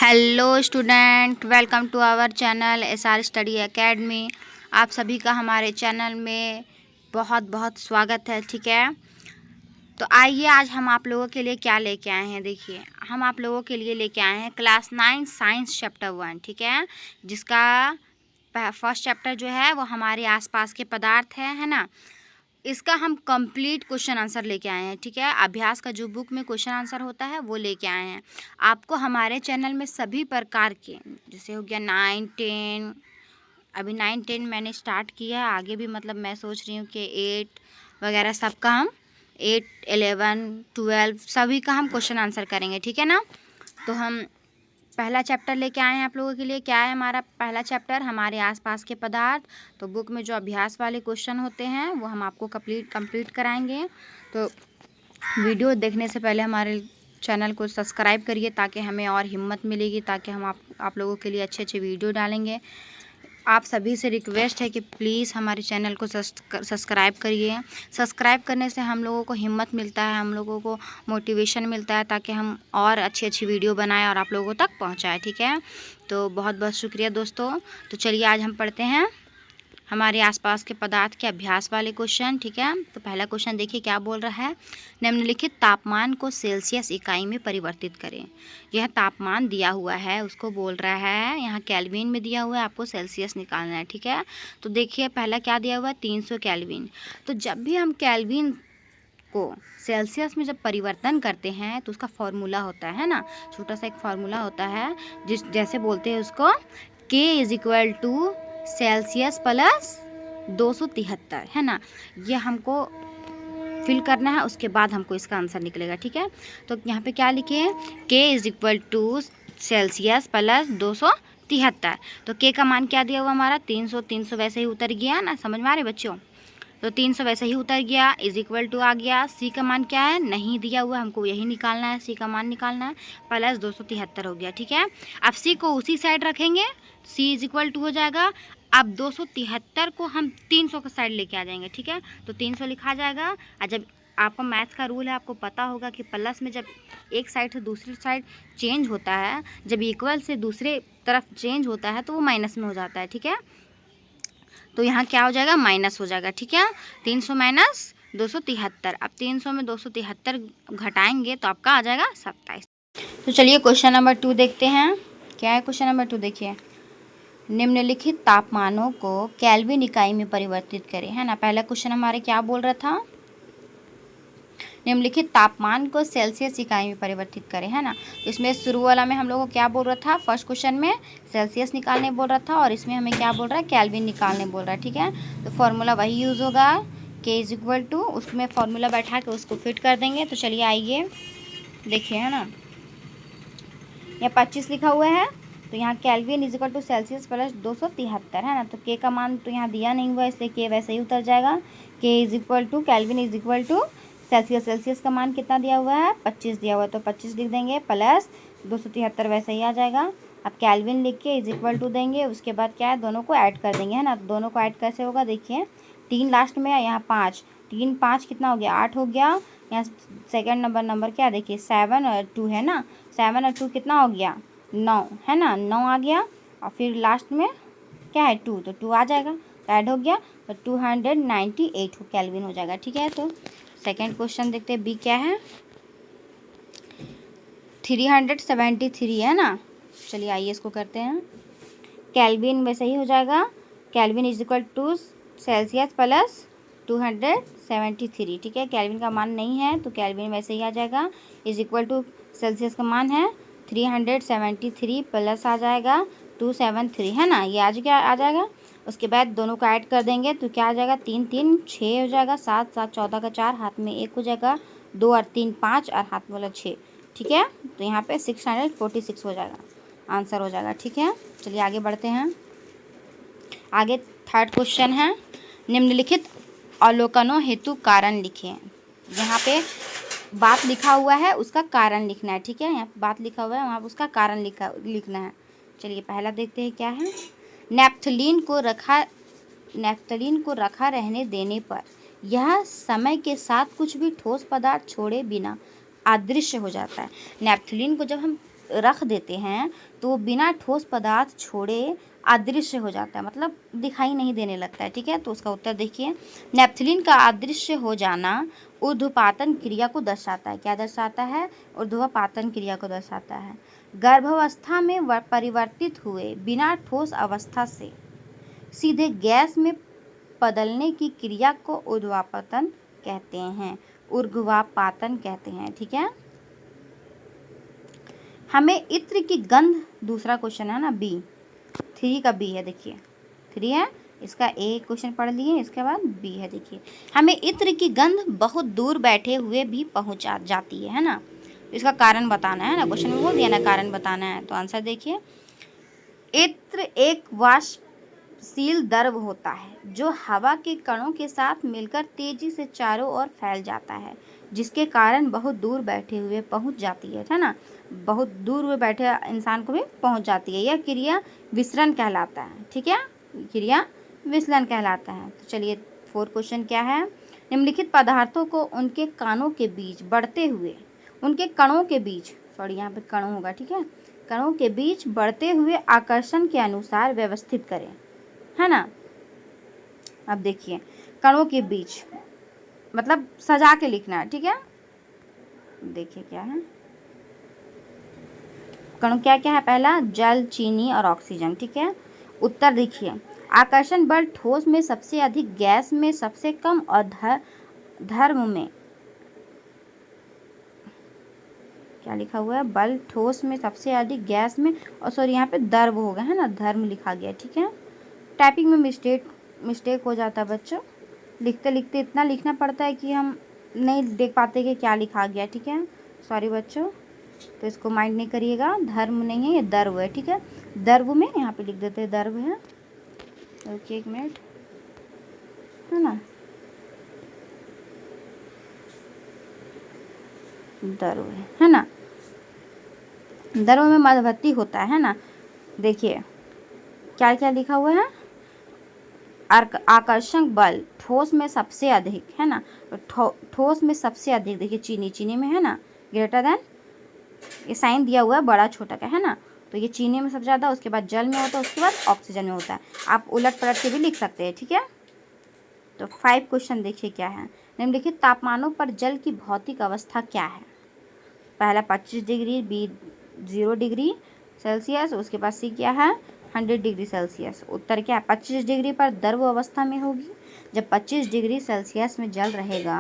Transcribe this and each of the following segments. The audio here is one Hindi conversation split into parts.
Hello student, welcome to our channel SR study academy. आप सभी का हमारे चैनल में बहुत बहुत स्वागत है। ठीक है, तो आइए आज हम आप लोगों के लिए क्या लेके आए हैं। देखिए, हम आप लोगों के लिए लेके आए हैं क्लास 9 साइंस चैप्टर 1। ठीक है, जिसका फर्स्ट चैप्टर जो है वो हमारे आसपास के पदार्थ है ना। इसका हम कंप्लीट क्वेश्चन आंसर लेके आए हैं। ठीक है, अभ्यास का जो बुक में क्वेश्चन आंसर होता है वो लेके आए हैं। आपको हमारे चैनल में सभी प्रकार के, जैसे हो गया 9, 10, अभी 9, 10 मैंने स्टार्ट किया है, आगे भी मतलब मैं सोच रही हूँ कि 8 वगैरह सबका हम 8, 11, 12 सभी का हम क्वेश्चन आंसर करेंगे। ठीक है ना। तो हम पहला चैप्टर लेके आए हैं आप लोगों के लिए। क्या है हमारा पहला चैप्टर? हमारे आसपास के पदार्थ। तो बुक में जो अभ्यास वाले क्वेश्चन होते हैं वो हम आपको कंप्लीट कराएंगे। तो वीडियो देखने से पहले हमारे चैनल को सब्सक्राइब करिए, ताकि हमें और हिम्मत मिलेगी, ताकि हम आप लोगों के लिए अच्छे अच्छे वीडियो डालेंगे। आप सभी से रिक्वेस्ट है कि प्लीज़ हमारे चैनल को सब्सक्राइब करिए। सब्सक्राइब करने से हम लोगों को हिम्मत मिलता है, हम लोगों को मोटिवेशन मिलता है, ताकि हम और अच्छी अच्छी वीडियो बनाएं और आप लोगों तक पहुंचाएं। ठीक है, तो बहुत बहुत शुक्रिया दोस्तों। तो चलिए आज हम पढ़ते हैं हमारे आसपास के पदार्थ के अभ्यास वाले क्वेश्चन। ठीक है, तो पहला क्वेश्चन देखिए क्या बोल रहा है। निम्नलिखित तापमान को सेल्सियस इकाई में परिवर्तित करें। यह तापमान दिया हुआ है, उसको बोल रहा है, यहाँ केल्विन में दिया हुआ है, आपको सेल्सियस निकालना है। ठीक है, तो देखिए पहला क्या दिया हुआ है, 300 केल्विन। तो जब भी हम केल्विन को सेल्सियस में जब परिवर्तन करते हैं तो उसका फॉर्मूला होता है ना, छोटा सा एक फॉर्मूला होता है, जैसे बोलते हैं उसको K = सेल्सियस प्लस 273, है ना। ये हमको फिल करना है, उसके बाद हमको इसका आंसर निकलेगा। ठीक है, तो यहाँ पे क्या लिखे, K = सेल्सियस प्लस 273। तो K का मान क्या दिया हुआ हमारा 300, 300 वैसे ही उतर गया ना, समझ में आ रहे बच्चों। तो 300 वैसे ही उतर गया, = आ गया। सी का मान क्या है, नहीं दिया हुआ, हमको यही निकालना है, सी का मान निकालना है, प्लस 273 हो गया। ठीक है, अब सी को उसी साइड रखेंगे, सी = हो जाएगा। अब 273 को हम 300 का साइड लेके आ जाएंगे। ठीक है, तो 300 लिखा जाएगा। और जब आपका मैथ्स का रूल है, आपको पता होगा कि प्लस में जब एक साइड से दूसरी साइड चेंज होता है, जब इक्वल से दूसरे तरफ चेंज होता है तो वो माइनस में हो जाता है। ठीक है, तो यहाँ क्या हो जाएगा, माइनस हो जाएगा। ठीक है, 300 माइनस 273। अब 300 में 273 घटाएंगे तो आपका आ जाएगा 27। तो चलिए क्वेश्चन नंबर 2 देखते हैं। क्या है क्वेश्चन नंबर 2? देखिए, निम्नलिखित तापमानों को केल्विन इकाई में परिवर्तित करें, है ना। पहला क्वेश्चन हमारे क्या बोल रहा था, निम्नलिखित तापमान को सेल्सियस इकाई में परिवर्तित करें, है ना। इसमें शुरू वाला में हम लोगों को क्या बोल रहा था, फर्स्ट क्वेश्चन में सेल्सियस निकालने बोल रहा था, और इसमें हमें क्या बोल रहा है, केल्विन निकालने बोल रहा है। ठीक है, तो फॉर्मूला वही यूज़ होगा, K = उसमें फॉर्मूला बैठा के उसको फिट कर देंगे। तो चलिए आइए देखिए, है ना, यहाँ 25 लिखा हुआ है, तो यहाँ केल्विन = सेल्सियस प्लस 273, है ना। तो K का मान तो यहाँ दिया नहीं हुआ, इसलिए K वैसे ही उतर जाएगा। K = केल्विन = सेल्सियस का मान कितना दिया हुआ है, 25 दिया हुआ है, तो 25 लिख देंगे, प्लस 273 वैसे ही आ जाएगा। अब केल्विन लिख के = देंगे, उसके बाद क्या है, दोनों को ऐड कर देंगे, है ना। दोनों को ऐड कैसे होगा, देखिए 3 लास्ट में है, यहाँ 5, 3 5 कितना हो गया, 8 हो गया। यहाँ सेकेंड नंबर क्या, देखिए 7 और 2 है ना, 7 और 2 कितना हो गया, 9, है ना, 9 आ गया। और फिर लास्ट में क्या है, 2, तो 2 आ जाएगा, तो ऐड हो गया, तो 298 केल्विन हो जाएगा। ठीक है, तो सेकेंड क्वेश्चन देखते हैं, बी क्या है, 373, है ना। चलिए आइए इसको करते हैं, केल्विन में सही हो जाएगा, केल्विन = सेल्सियस प्लस 273। ठीक है, केल्विन का मान नहीं है तो केल्विन वैसे ही आ जाएगा, = सेल्सियस का मान है 373 प्लस आ जाएगा 273, है ना, ये आज क्या आ जाएगा। उसके बाद दोनों को ऐड कर देंगे तो क्या आ जाएगा, 3 3 6 हो जाएगा, 7 7 14 का 4, हाथ में 1 हो जाएगा, 2 और 3 5 और हाथ वाला 6। ठीक है, तो यहाँ पे 646 हो जाएगा, आंसर हो जाएगा। ठीक है, चलिए आगे बढ़ते हैं। आगे थर्ड क्वेश्चन है, निम्नलिखित अवलोकनों हेतु कारण लिखें। यहाँ पे बात लिखा हुआ है, उसका कारण लिखना है। ठीक है, यहाँ पे बात लिखा हुआ है, वहाँ उसका कारण लिखना है। चलिए पहला देखते हैं क्या है, नैप्थलीन को रखा रहने देने पर यह समय के साथ कुछ भी ठोस पदार्थ छोड़े बिना अदृश्य हो जाता है। नैप्थलीन को जब हम रख देते हैं तो वो बिना ठोस पदार्थ छोड़े अदृश्य हो जाता है, मतलब दिखाई नहीं देने लगता है। ठीक है, तो उसका उत्तर देखिए, नेप्थलीन का अदृश्य हो जाना ऊर्ध्वपातन क्रिया को दर्शाता है। क्या दर्शाता है? ऊर्ध्वपातन क्रिया को दर्शाता है। गर्भावस्था में परिवर्तित हुए बिना ठोस अवस्था से सीधे गैस में बदलने की क्रिया को ऊर्ध्वपातन कहते हैं, ऊर्ध्वपातन कहते हैं। ठीक है, हमें इत्र की गंध, दूसरा क्वेश्चन है ना, बी, 3 का बी है, देखिए 3 है, इसका एक क्वेश्चन पढ़ लिए, इसके बाद बी है। देखिए, हमें इत्र की गंध बहुत दूर बैठे हुए भी पहुंच जाती है ना, इसका कारण बताना है ना, क्वेश्चन में बोल दिया ना कारण बताना है, तो आंसर देखिए, इत्र एक वाष्पशील द्रव होता है जो हवा के कणों के साथ मिलकर तेजी से चारों ओर फैल जाता है, जिसके कारण बहुत दूर बैठे हुए पहुंच जाती है ना, बहुत दूर हुए बैठे इंसान को भी पहुंच जाती है। यह क्रिया विसरण कहलाता है। ठीक है, क्रिया विसरण कहलाता है। तो चलिए 4 क्वेश्चन क्या है, निम्नलिखित पदार्थों को उनके कणों के बीच बढ़ते हुए, उनके कणों के बीच, सॉरी यहाँ पे कणों होगा, ठीक है, कणों के बीच बढ़ते हुए आकर्षण के अनुसार व्यवस्थित करें, है ना। अब देखिए, कणों के बीच मतलब सजा के लिखना है। ठीक है, देखिए क्या है, कणों क्या क्या है, पहला जल, चीनी और ऑक्सीजन। ठीक है, उत्तर देखिए, आकर्षण बल ठोस में सबसे अधिक, गैस में सबसे कम और धर्म में, क्या लिखा हुआ है, बल ठोस में सबसे अधिक, गैस में, और सॉरी यहाँ पे धर्म हो गया है ना, धर्म लिखा गया। ठीक है, टाइपिंग में मिस्टेक हो जाता है बच्चों, लिखते लिखते इतना लिखना पड़ता है कि हम नहीं देख पाते कि क्या लिखा गया। ठीक है, सॉरी बच्चों, तो इसको माइंड नहीं करिएगा, धर्म नहीं है, ये दर्व है। ठीक है, दर्व में यहाँ पे लिख देते हैं दर्व है, ओके, 1 मिनट, है ना, दर्व है ना, दर्व में मध्यवर्ती होता है ना। देखिए क्या क्या लिखा हुआ है, आकर्षक बल ठोस में सबसे अधिक, है ना, ठोस में सबसे अधिक, देखिए चीनी में है ना, ग्रेटर देन, ये साइन दिया हुआ है बड़ा छोटा का, है ना, तो ये चीनी में सबसे ज़्यादा, उसके बाद जल में होता है, उसके बाद ऑक्सीजन में होता है। आप उलट पलट के भी लिख सकते हैं। ठीक है, तो 5 क्वेश्चन देखिए क्या है, निम्नलिखित तापमानों पर जल की भौतिक अवस्था क्या है, पहला 25 डिग्री, बी 0 डिग्री सेल्सियस, उसके बाद सी क्या है 100 डिग्री सेल्सियस। उत्तर क्या है, 25 डिग्री पर द्रव अवस्था में होगी। जब 25 डिग्री सेल्सियस में जल रहेगा,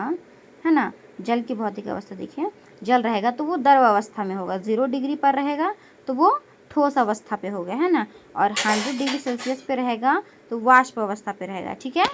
है ना, जल की भौतिक अवस्था देखिए, जल रहेगा तो वो द्रव अवस्था में होगा, 0 डिग्री पर रहेगा तो वो ठोस अवस्था पे होगा, है ना, और 100 डिग्री सेल्सियस पे रहेगा तो वाष्प अवस्था पे रहेगा। ठीक है।